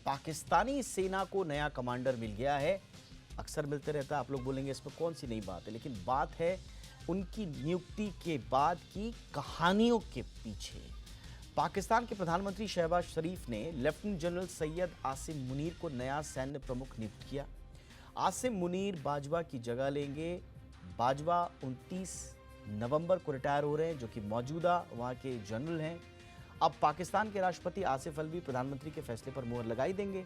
पाकिस्तानी सेना को नया कमांडर मिल गया है। अक्सर मिलते रहता है, आप लोग बोलेंगे इसमें कौन सी नई बात है, लेकिन बात है उनकी नियुक्ति के बाद की कहानियों के पीछे। पाकिस्तान के प्रधानमंत्री शहबाज शरीफ ने लेफ्टिनेंट जनरल सैयद आसिम मुनीर को नया सैन्य प्रमुख नियुक्त किया। आसिम मुनीर बाजवा की जगह लेंगे। बाजवा 29 नवंबर को रिटायर हो रहे हैं, जो कि मौजूदा वहां के जनरल हैं। अब पाकिस्तान के राष्ट्रपति आसिफ अलवी प्रधानमंत्री के फैसले पर मुहर लगाई देंगे।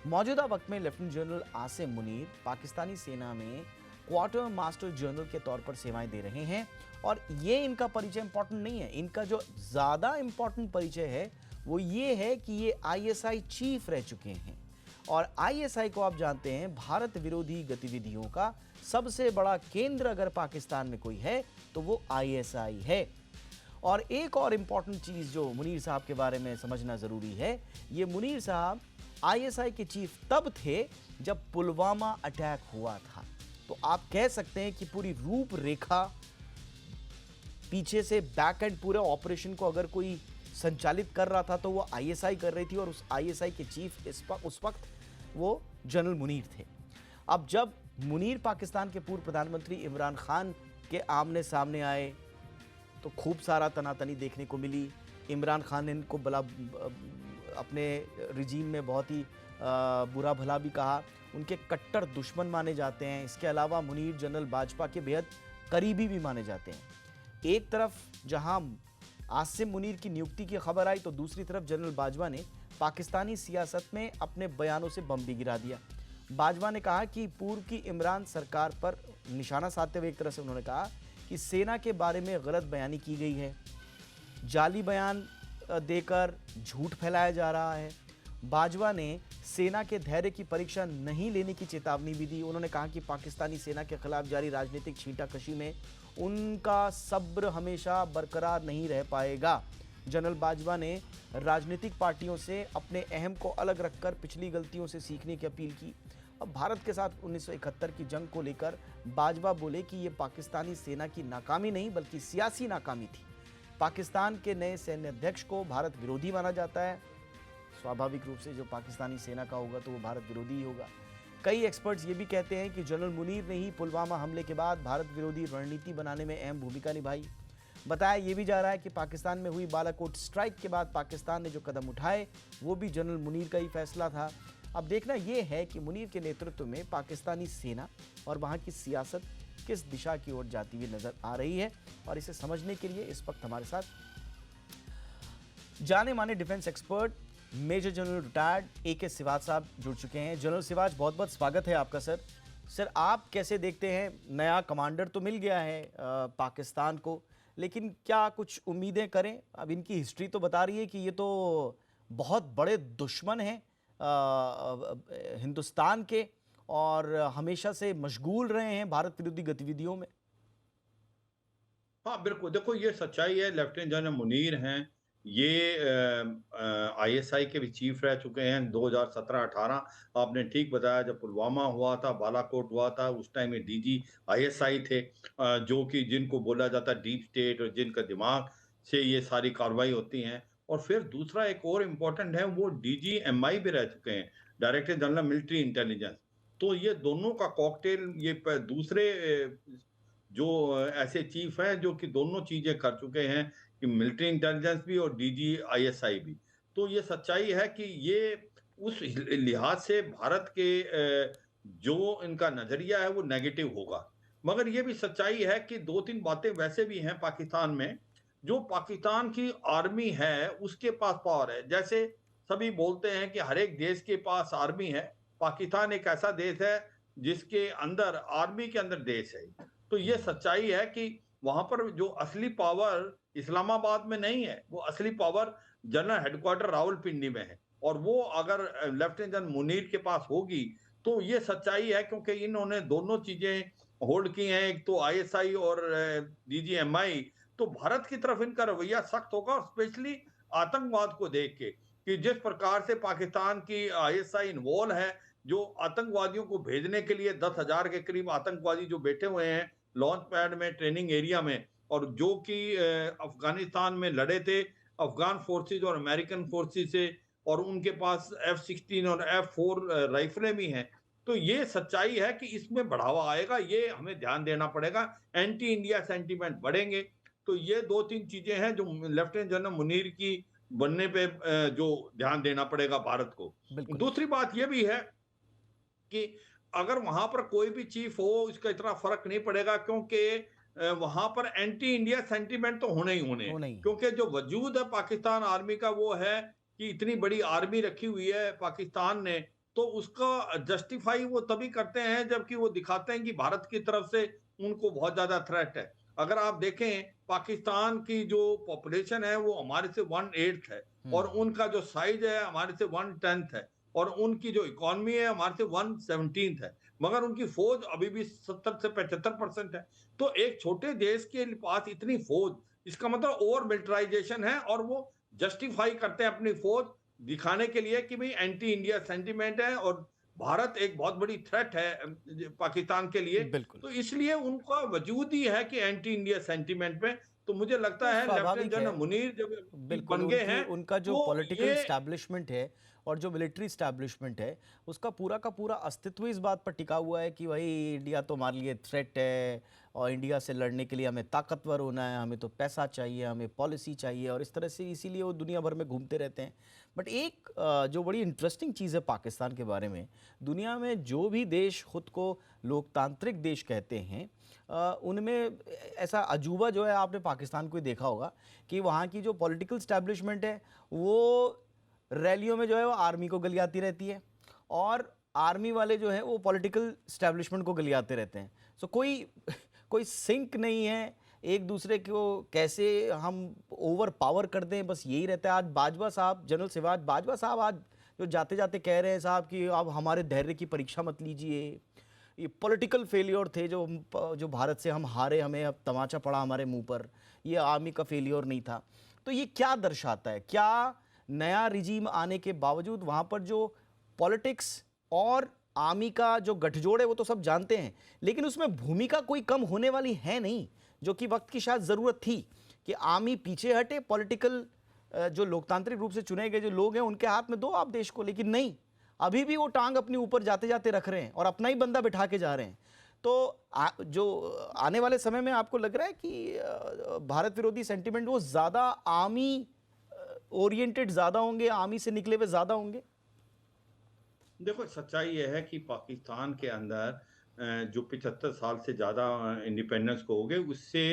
मौजूदा वक्त में लेफ्टिनेंट जनरल आसिम मुनीर पाकिस्तानी सेना में क्वार्टर मास्टर जनरल के तौर पर सेवाएं दे रहे हैं। और ये इनका परिचय इंपॉर्टेंट नहीं है, इनका जो ज्यादा इंपॉर्टेंट परिचय है वो ये है कि ये आईएसआई चीफ रह चुके हैं। और आईएसआई को आप जानते हैं, भारत विरोधी गतिविधियों का सबसे बड़ा केंद्र अगर पाकिस्तान में कोई है तो वो आईएसआई है। और एक और इंपॉर्टेंट चीज जो मुनीर साहब के बारे में समझना जरूरी है, ये मुनीर साहब आईएसआई के चीफ तब थे जब पुलवामा अटैक हुआ था। तो आप कह सकते हैं कि पूरी रूपरेखा, पीछे से बैक एंड पूरे ऑपरेशन को अगर कोई संचालित कर रहा था तो वो आईएसआई कर रही थी, और उस आईएसआई के चीफ उस वक्त वो जनरल मुनीर थे। अब जब मुनीर पाकिस्तान के पूर्व प्रधानमंत्री इमरान खान के आमने सामने आए तो खूब सारा तनातनी देखने को मिली। इमरान खान ने इनको अपने रिजीम में बहुत ही बुरा भला भी कहा, उनके कट्टर दुश्मन माने जाते हैं। इसके अलावा मुनीर जनरल बाजवा के बेहद करीबी भी माने जाते हैं। एक तरफ जहां आसिम मुनीर की नियुक्ति की खबर आई तो दूसरी तरफ जनरल बाजवा ने पाकिस्तानी सियासत में अपने बयानों से बम भी गिरा दिया। बाजवा ने कहा कि पूर्व की इमरान सरकार पर निशाना साधते हुए एक तरह से उन्होंने कहा कि सेना के बारे में गलत बयानी की गई है, जाली बयान देकर झूठ फैलाया जा रहा है। बाजवा ने सेना के धैर्य की परीक्षा नहीं लेने की चेतावनी भी दी। उन्होंने कहा कि पाकिस्तानी सेना के खिलाफ जारी राजनीतिक छींटाकशी में उनका सब्र हमेशा बरकरार नहीं रह पाएगा। जनरल बाजवा ने राजनीतिक पार्टियों से अपने अहम को अलग रखकर पिछली गलतियों से सीखने की अपील की। अब भारत के साथ 1971 की जंग को लेकर बाजवा बोले कि ये पाकिस्तानी सेना की नाकामी नहीं बल्कि सियासी नाकामी थी। पाकिस्तान के नए सैन्य अध्यक्ष को भारत विरोधी माना जाता है। स्वाभाविक रूप से जो पाकिस्तानी सेना का होगा तो वो भारत विरोधी ही होगा। कई एक्सपर्ट्स ये भी कहते हैं कि जनरल मुनीर ने ही पुलवामा हमले के बाद भारत विरोधी रणनीति बनाने में अहम भूमिका निभाई। बताया ये भी जा रहा है कि पाकिस्तान में हुई बालाकोट स्ट्राइक के बाद पाकिस्तान ने जो कदम उठाए वो भी जनरल मुनीर का ही फैसला था। अब देखना यह है कि मुनीर के नेतृत्व में पाकिस्तानी सेना और वहां की सियासत किस दिशा की ओर जाती हुई नजर आ रही है। और इसे समझने के लिए इस वक्त हमारे साथ जाने माने defence expert major general retired AK Siwach साहब जुड़ चुके हैं। जनरल सिवाज, बहुत बहुत स्वागत है आपका। सर आप कैसे देखते हैं, नया कमांडर तो मिल गया है पाकिस्तान को, लेकिन क्या कुछ उम्मीदें करें? अब इनकी हिस्ट्री तो बता रही है कि ये तो बहुत बड़े दुश्मन हैं हिंदुस्तान के, और हमेशा से मशगूल रहे हैं भारत विरोधी गतिविधियों में। हाँ, बिल्कुल। देखो, ये सच्चाई है। लेफ्टिनेंट जनरल मुनीर हैं, ये आईएसआई के भी चीफ रह चुके हैं 2017-18। आपने ठीक बताया, जब पुलवामा हुआ था, बालाकोट हुआ था, उस टाइम में डीजी आईएसआई थे, जो कि जिनको बोला जाता है डीप स्टेट, और जिनका दिमाग से ये सारी कार्रवाई होती हैं। और फिर दूसरा एक और इम्पोर्टेंट है, वो डीजीएमआई भी रह चुके हैं, डायरेक्टर जनरल मिलिट्री इंटेलिजेंस। तो ये दोनों का कॉकटेल, ये दूसरे जो ऐसे चीफ हैं जो कि दोनों चीजें कर चुके हैं, कि मिलिट्री इंटेलिजेंस भी और डीजी आईएसआई भी। तो ये सच्चाई है कि ये उस लिहाज से भारत के जो इनका नजरिया है वो नेगेटिव होगा। मगर ये भी सच्चाई है कि दो तीन बातें वैसे भी हैं पाकिस्तान में। जो पाकिस्तान की आर्मी है उसके पास पावर है। जैसे सभी बोलते हैं कि हर एक देश के पास आर्मी है, पाकिस्तान एक ऐसा देश है जिसके अंदर आर्मी के अंदर देश है। तो ये सच्चाई है कि वहां पर जो असली पावर इस्लामाबाद में नहीं है, वो असली पावर जनरल हेडक्वार्टर रावलपिंडी में है। और वो अगर लेफ्टिनेंट जनरल मुनीर के पास होगी तो ये सच्चाई है, क्योंकि इन्होंने दोनों चीजें होल्ड की हैं, एक तो आईएसआई और डीजीएमआई। तो भारत की तरफ इनका रवैया सख्त होगा, और स्पेशली आतंकवाद को देख के, कि जिस प्रकार से पाकिस्तान की आईएसआई इन्वॉल्व है, जो आतंकवादियों को भेजने के लिए 10,000 के करीब आतंकवादी जो बैठे हुए हैं लॉन्च पैड में, ट्रेनिंग एरिया में, और जो कि अफगानिस्तान में लड़े थे अफगान फोर्सेस और अमेरिकन फोर्सेस से, और उनके पास F-16 और F-4 राइफलें भी हैं। तो ये सच्चाई है कि इसमें बढ़ावा आएगा, ये हमें ध्यान देना पड़ेगा। एंटी इंडिया सेंटीमेंट बढ़ेंगे। तो ये 2-3 चीज़ें हैं जो लेफ्टिनेंट जनरल मुनीर की बनने पे जो ध्यान देना पड़ेगा भारत को। बिल्कुल। दूसरी बात ये भी है कि अगर वहाँ पर कोई भी चीफ हो, इसका इतना फ़र्क नहीं पड़ेगा, क्योंकि वहाँ पर एंटी इंडिया सेंटीमेंट तो होने ही होने हैं। वो नहीं। क्योंकि जो वजूद है पाकिस्तान आर्मी का, वो है कि इतनी बड़ी आर्मी रखी हुई है पाकिस्तान ने, तो उसका जस्टिफाई वो तभी करते हैं जबकि वो दिखाते हैं कि भारत की तरफ से उनको बहुत ज़्यादा थ्रेट है। अगर आप देखें, पाकिस्तान की जो पॉपुलेशन है वो हमारे से 1/8 है, और हुँ। उनका जो साइज़ है हमारे से 1/10 है, और उनकी जो इकॉनमी है हमारे से 1/17 है, मगर उनकी फौज अभी भी 70 से 75% है। तो एक छोटे देश के पास इतनी फौज, इसका मतलब ओवर मिलिटराइजेशन है, और वो जस्टिफाई करते हैं अपनी फौज दिखाने के लिए कि भाई एंटी इंडिया सेंटीमेंट है और भारत एक बहुत बड़ी थ्रेट है पाकिस्तान के लिए। बिल्कुल। तो इसलिए उनका वजूद ही है कि एंटी इंडिया सेंटीमेंट में। तो मुझे लगता वो है लेफ्टिनेंट स्वाभाविक है। जनरल मुनीर जब चीफ बिल्कुल, बन गए उनकी हैं, उनका जो तो पॉलिटिकल ये एस्टैब्लिशमेंट है और जो मिलिट्री एस्टैब्लिशमेंट है, उसका पूरा का पूरा अस्तित्व इस बात पर टिका हुआ है कि भाई इंडिया तो हमारे लिए थ्रेट है और इंडिया से लड़ने के लिए हमें ताकतवर होना है, हमें तो पैसा चाहिए, हमें पॉलिसी चाहिए और इस तरह से इसीलिए वो दुनिया भर में घूमते रहते हैं। बट एक जो बड़ी इंटरेस्टिंग चीज़ है पाकिस्तान के बारे में, दुनिया में जो भी देश खुद को लोकतांत्रिक देश कहते हैं, उनमें ऐसा अजूबा जो है आपने पाकिस्तान को ही देखा होगा कि वहाँ की जो पॉलिटिकल स्टैब्लिशमेंट है वो रैलियों में जो है वो आर्मी को गलियाती रहती है और आर्मी वाले जो है वो पॉलिटिकल स्टैब्लिशमेंट को गलियाते रहते हैं। सो कोई कोई सिंक नहीं है, एक दूसरे को कैसे हम ओवर पावर कर दें, बस यही रहता है। आज बाजवा साहब, जनरल सिवाज बाजवा साहब आज जो जाते जाते कह रहे हैं साहब कि आप हमारे धैर्य की परीक्षा मत लीजिए, ये पॉलिटिकल फेलियर थे जो भारत से हम हारे, हमें अब तमाचा पड़ा हमारे मुंह पर, ये आर्मी का फेलियर नहीं था। तो ये क्या दर्शाता है? क्या नया रिजीम आने के बावजूद वहाँ पर जो पॉलिटिक्स और आर्मी का जो गठजोड़ है वो तो सब जानते हैं, लेकिन उसमें भूमिका कोई कम होने वाली है नहीं, जो कि वक्त की शायद ज़रूरत थी कि आर्मी पीछे हटे, पॉलिटिकल जो लोकतांत्रिक रूप से चुने गए जो लोग हैं उनके हाथ में दो आप देश को। लेकिन नहीं, अभी भी वो टांग अपने ऊपर जाते जाते रख रहे हैं और अपना ही बंदा बिठा के जा रहे हैं। तो जो आने वाले समय में आपको लग रहा है कि भारत विरोधी सेंटिमेंट वो ज़्यादा आर्मी ओरिएंटेड ज़्यादा होंगे, आर्मी से निकले हुए ज़्यादा होंगे? देखो, सच्चाई ये है कि पाकिस्तान के अंदर जो 75 साल से ज़्यादा इंडिपेंडेंस को हो गए, उससे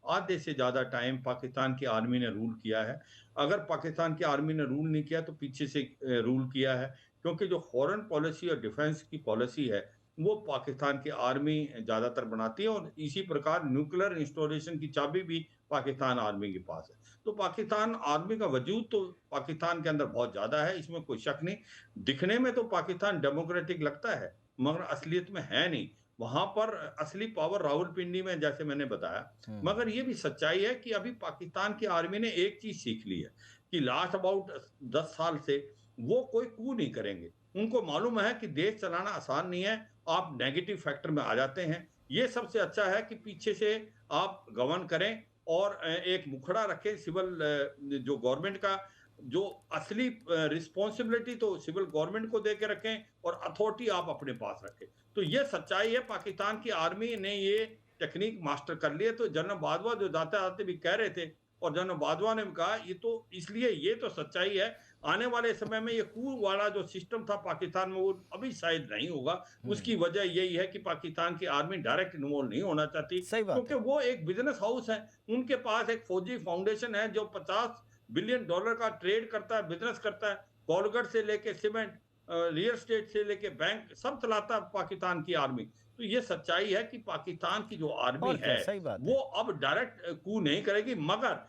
आधे से ज़्यादा टाइम पाकिस्तान की आर्मी ने रूल किया है। अगर पाकिस्तान की आर्मी ने रूल नहीं किया तो पीछे से रूल किया है, क्योंकि जो फॉरेन पॉलिसी और डिफेंस की पॉलिसी है, वो पाकिस्तान की आर्मी ज़्यादातर बनाती है, और इसी प्रकार न्यूक्लियर इंस्टॉलेशन की चाबी भी पाकिस्तान आर्मी के पास है। तो पाकिस्तान आर्मी का वजूद तो पाकिस्तान के अंदर बहुत ज़्यादा है, इसमें कोई शक नहीं। दिखने में तो पाकिस्तान डेमोक्रेटिक लगता है, मगर असलियत में है नहीं। वहाँ पर असली पावर रावलपिंडी में, जैसे मैंने बताया। मगर ये भी सच्चाई है कि अभी पाकिस्तान की आर्मी ने एक चीज़ सीख ली है कि लास्ट अबाउट 10 साल से वो कोई कू नहीं करेंगे। उनको मालूम है कि देश चलाना आसान नहीं है, आप नेगेटिव फैक्टर में आ जाते हैं। ये सबसे अच्छा है कि पीछे से आप गवर्न करें और एक मुखड़ा रखें सिविल जो गवर्नमेंट का, जो असली रिस्पॉन्सिबिलिटी तो सिविल गवर्नमेंट को दे के रखें और अथॉरिटी आप अपने पास रखें। तो ये सच्चाई है, पाकिस्तान की आर्मी ने ये टेक्निक मास्टर कर ली है। तो जनरल बाजवा जो जाते-जाते भी कह रहे थे, और जनरल बाजवा ने भी कहा, ये तो इसलिए ये तो सच्चाई है, आने वाले समय में ये कू वाला जो सिस्टम था पाकिस्तान में, वो अभी शायद नहीं होगा। उसकी वजह यही है कि पाकिस्तान की आर्मी डायरेक्ट इन्वॉल्व नहीं होना चाहती, सही बात क्योंकि है। वो एक बिज़नेस हाउस है। उनके पास एक फौजी फाउंडेशन है जो $50 बिलियन का ट्रेड करता है, बिज़नेस करता है। कोलगेट से लेके सीमेंट, रियल एस्टेट से लेके बैंक, सब चलाता है पाकिस्तान की आर्मी। तो ये सच्चाई है कि पाकिस्तान की जो आर्मी और क्या, है, सही बात वो है। अब डायरेक्ट कू नहीं करेगी, मगर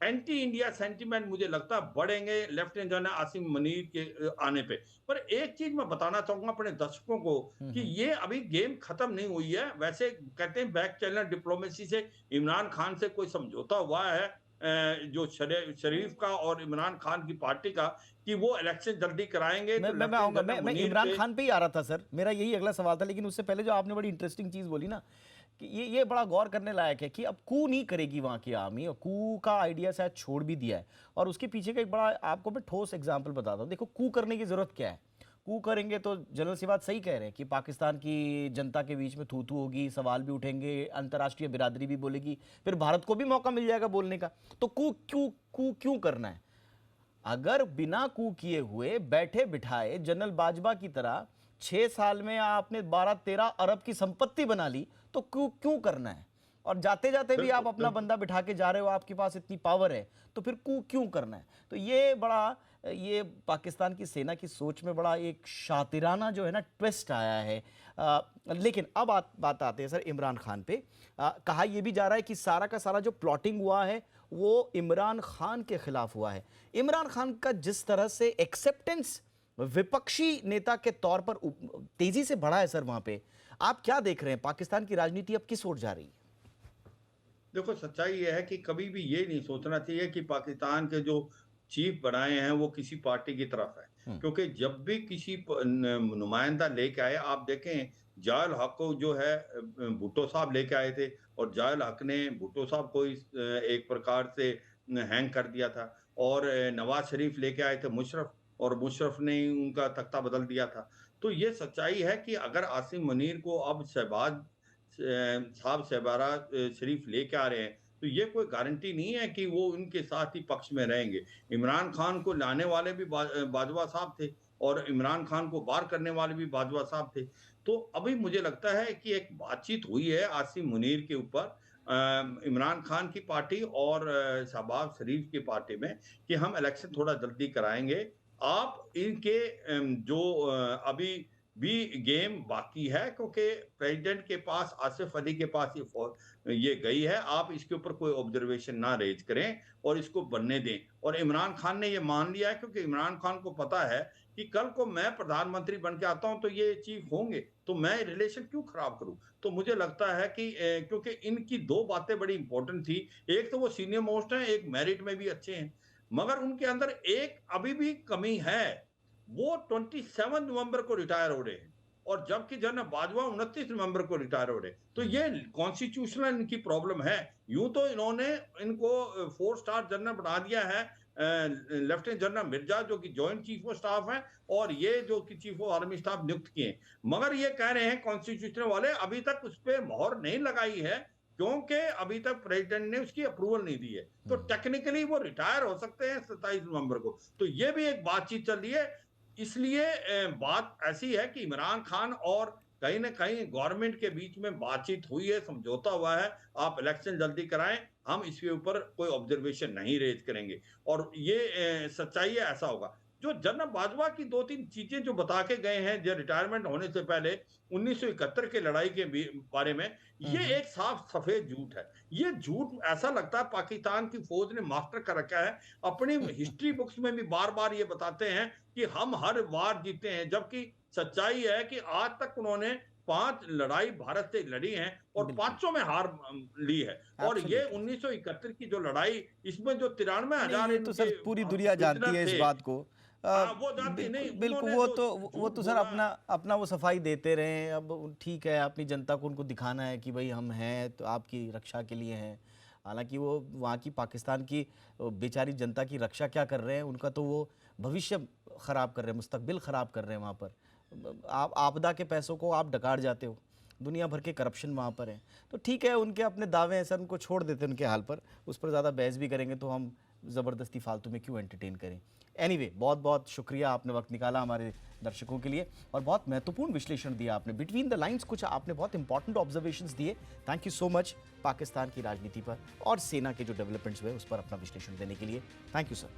एंटी इंडिया सेंटीमेंट मुझे लगता है बढ़ेंगे लेफ्टिनेंट जनरल आसिम मुनीर के आने पे। पर एक चीज़ मैं बताना चाहूँगा अपने दर्शकों को कि ये अभी गेम खत्म नहीं हुई है। वैसे कहते हैं बैक चैनल डिप्लोमेसी से इमरान खान से कोई समझौता हुआ है, जो शरीफ का और इमरान खान की पार्टी का, कि वो इलेक्शन जल्दी कराएँगे, मैं तो मैं मैं लेफ्टिनेंट आऊँगा, जनरल मैं मुनीर इमरान पे खान पे ही आ रहा था सर, मेरा यही अगला सवाल था। लेकिन उससे पहले जो आपने बड़ी इंटरेस्टिंग चीज़ बोली ना कि ये बड़ा गौर करने लायक है कि अब कू नहीं करेगी वहाँ की आर्मी, और कू का आइडिया शायद छोड़ भी दिया है। और उसके पीछे का एक बड़ा आपको मैं ठोस एग्जाम्पल बताता हूँ। देखो, कू करने की ज़रूरत क्या है? कू करेंगे तो जनरल सी बात सही कह रहे हैं कि पाकिस्तान की जनता के बीच में थू थू होगी, सवाल भी उठेंगे, अंतर्राष्ट्रीय बिरादरी भी बोलेगी, फिर भारत को भी मौका मिल जाएगा बोलने का। तो कू क्यों करना है? अगर बिना कू किए हुए बैठे बिठाए जनरल बाजवा की तरह 6 साल में आपने 12-13 अरब की संपत्ति बना ली, तो क्यों करना है? और जाते जाते भी आप अपना बंदा बिठा के जा रहे हो, आपके पास इतनी पावर है, तो फिर क्यों करना है? तो ये पाकिस्तान की सेना की सोच में बड़ा एक शातिराना जो है ना ट्विस्ट आया है। लेकिन अब बात आते हैं सर इमरान खान पे। कहा यह भी जा रहा है कि सारा का सारा जो प्लॉटिंग हुआ है वो इमरान खान के खिलाफ हुआ है। इमरान खान का जिस तरह से एक्सेप्टेंस विपक्षी नेता के तौर पर तेजी से बढ़ा है सर, वहां पे आप क्या देख रहे हैं? पाकिस्तान की राजनीति अब किस ओर जा रही है? देखो, सच्चाई ये है कि कभी भी ये नहीं सोचना चाहिए कि पाकिस्तान के जो चीफ बनाए हैं वो किसी पार्टी की तरफ है, क्योंकि जब भी किसी नुमाइंदा लेके आए, आप देखें जायल हक को जो है भुट्टो साहब लेके आए थे, और जायल हक ने भुट्टो साहब को एक प्रकार से हैंग कर दिया था, और नवाज शरीफ लेके आए थे मुशर्रफ, और मुशर्रफ ने उनका तख्ता बदल दिया था। तो ये सच्चाई है कि अगर आसिम मुनीर को अब शहबाज साहब शहबारा शरीफ लेके आ रहे हैं, तो ये कोई गारंटी नहीं है कि वो उनके साथ ही पक्ष में रहेंगे। इमरान खान को लाने वाले भी बाजवा साहब थे, और इमरान खान को बाहर करने वाले भी बाजवा साहब थे। तो अभी मुझे लगता है कि एक बातचीत हुई है आसिम मुनीर के ऊपर इमरान खान की पार्टी और शहबाज शरीफ की पार्टी में, कि हम इलेक्शन थोड़ा जल्दी कराएंगे। आप इनके जो अभी भी गेम बाकी है, क्योंकि प्रेसिडेंट के पास, आसिफ अली के पास ये गई है। आप इसके ऊपर कोई ऑब्जर्वेशन ना रेज करें और इसको बनने दें। और इमरान खान ने ये मान लिया है, क्योंकि इमरान खान को पता है कि कल को मैं प्रधानमंत्री बन के आता हूं तो ये चीफ होंगे, तो मैं रिलेशन क्यों खराब करूं? तो मुझे लगता है कि क्योंकि इनकी दो बातें बड़ी इंपॉर्टेंट थी। एक तो वो सीनियर मोस्ट हैं, एक मेरिट में भी अच्छे हैं, मगर उनके अंदर एक अभी भी कमी है। वो 27 नवंबर को रिटायर हो रहे हैं, और जबकि जनरल बाजवा 29 नवंबर को रिटायर हो रहे हैं। तो ये कॉन्स्टिट्यूशनल इनकी प्रॉब्लम है। यूं तो इन्होंने इनको 4 स्टार जनरल बना दिया है लेफ्टिनेंट जनरल मिर्जा, जो कि जॉइंट चीफ ऑफ स्टाफ है, और ये जो कि चीफ ऑफ आर्मी स्टाफ नियुक्त किए। मगर ये कह रहे हैं कॉन्स्टिट्यूशनल वाले अभी तक उस पर मोहर नहीं लगाई है, क्योंकि अभी तक प्रेसिडेंट ने उसकी अप्रूवल नहीं दी है। तो टेक्निकली वो रिटायर हो सकते हैं 27 नवंबर को। तो ये भी एक बातचीत चल रही है। इसलिए बात ऐसी है कि इमरान खान और कहीं ना कहीं गवर्नमेंट के बीच में बातचीत हुई है, समझौता हुआ है, आप इलेक्शन जल्दी कराएं, हम इसके ऊपर कोई ऑब्जर्वेशन नहीं रेज करेंगे। और ये सच्चाई है, ऐसा होगा। जो जनरल बाजवा की 2-3 चीजें जो बता के गए हैं जो रिटायरमेंट होने से पहले 1971 के लड़ाई के बारे में, ये एक साफ सफेद झूठ है। ये झूठ ऐसा लगता है पाकिस्तान की फौज ने मास्टर कर रखा है। अपनी हिस्ट्री बुक्स में भी बार बार ये बताते हैं कि हम हर वार जीते हैं, जबकि सच्चाई है कि आज तक उन्होंने 5 लड़ाई भारत से लड़ी हैं और 500 में हार ली है। और ये 1971 की जो लड़ाई, इसमें जो 93,000 तो सर पूरी दुनिया जानती है इस बात को। वो जानती नहीं, बिल्कुल। वो तो सर अपना वो सफाई देते रहे। अब ठीक है, अपनी जनता को उनको दिखाना है कि भाई हम हैं तो आपकी रक्षा के लिए हैं। हालांकि वो वहाँ की पाकिस्तान की बेचारी जनता की रक्षा क्या कर रहे हैं, उनका तो वो भविष्य ख़राब कर रहे हैं, मुस्तकबिल ख़राब कर रहे हैं। वहाँ पर आप आपदा के पैसों को आप डकार जाते हो, दुनिया भर के करप्शन वहाँ पर है। तो ठीक है, उनके अपने दावे हैं सर, उनको छोड़ देते हैं उनके हाल पर। उस पर ज़्यादा बहस भी करेंगे तो हम ज़बरदस्ती फालतू में क्यों एंटरटेन करें। एनीवे, बहुत बहुत शुक्रिया, आपने वक्त निकाला हमारे दर्शकों के लिए और बहुत महत्वपूर्ण विश्लेषण दिया आपने। बिटवीन द लाइंस कुछ आपने बहुत इंपॉर्टेंट ऑब्जर्वेशंस दिए। Thank you so much Pakistan की राजनीति पर और सेना के जो डेवलपमेंट्स हुए उस पर अपना विश्लेषण देने के लिए। Thank you sir.